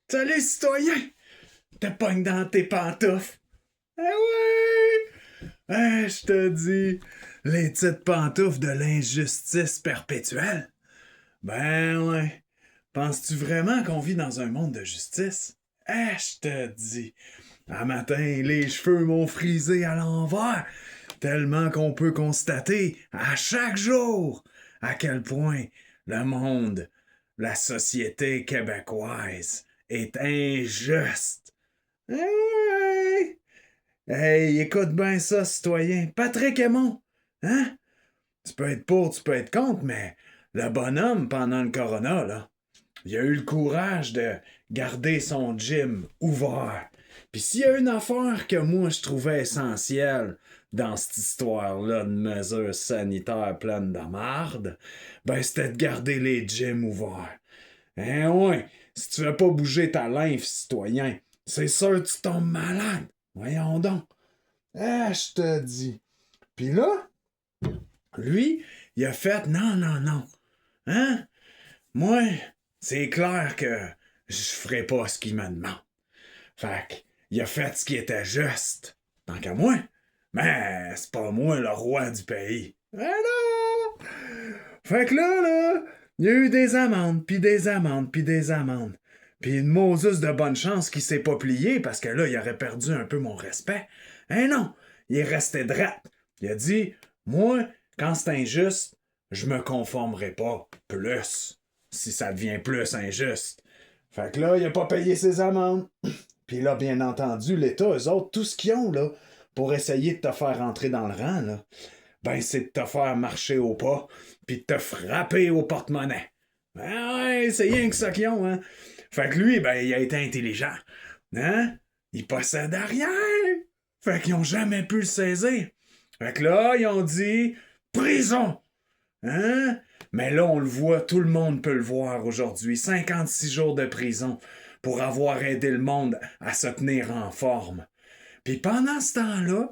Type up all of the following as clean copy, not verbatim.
Salut, citoyen! Te pogne dans tes pantoufles. Eh oui! Je te dis, les petites pantoufles de l'injustice perpétuelle. Ben ouais. Penses-tu vraiment qu'on vit dans un monde de justice? Je te dis. Un matin, les cheveux m'ont frisé à l'envers, tellement qu'on peut constater à chaque jour à quel point le monde, la société québécoise est injuste. Eh ouais. Hey, écoute bien ça, citoyen. Patrick Aymon, hein? Tu peux être pour, tu peux être contre, mais le bonhomme, pendant le corona, là, il a eu le courage de garder son gym ouvert. Puis s'il y a une affaire que moi je trouvais essentielle dans cette histoire-là de mesures sanitaires pleines de marde, ben c'était de garder les gyms ouverts. Hein ouais, si tu veux pas bouger ta lymphe, citoyen, c'est sûr que tu tombes malade. Voyons donc. Je te dis. Puis là, lui, il a fait non, non, non. Hein? Moi, c'est clair que je ferai pas ce qu'il me demande. Fait qu'il a fait ce qui était juste. Tant qu'à moi. Mais c'est pas moi le roi du pays. Ah non! Fait que là, il y a eu des amendes, puis des amendes, puis des amendes. Puis une Moses de bonne chance qui s'est pas plié parce que là, il aurait perdu un peu mon respect. Non! Il est resté droit. Il a dit, moi, quand c'est injuste, je me conformerai pas plus si ça devient plus injuste. Fait que là, il a pas payé ses amendes. Puis là, bien entendu, l'État, eux autres, tout ce qu'ils ont, là, pour essayer de te faire rentrer dans le rang, là, ben, c'est de te faire marcher au pas, puis de te frapper au porte-monnaie. Ben ouais, c'est rien que ça qu'ils ont, hein. Fait que lui, ben, il a été intelligent. Hein? Il possède rien. Fait qu'ils ont jamais pu le saisir. Fait que là, ils ont dit prison. Hein? Mais là, on le voit, tout le monde peut le voir aujourd'hui. 56 jours de prison pour avoir aidé le monde à se tenir en forme. Puis pendant ce temps-là,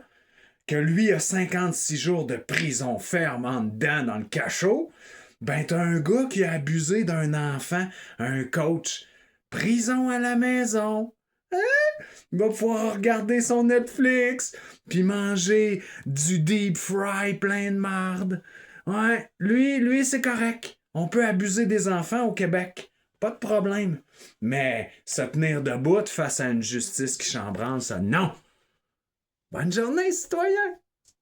que lui a 56 jours de prison ferme en dedans dans le cachot, ben t'as un gars qui a abusé d'un enfant, un coach. Prison à la maison. Hein? Il va pouvoir regarder son Netflix, puis manger du deep fry plein de marde. Ouais, lui, c'est correct. On peut abuser des enfants au Québec. Pas de problème. Mais se tenir debout face à une justice qui chambranle, ça, non. Bonne journée, citoyen!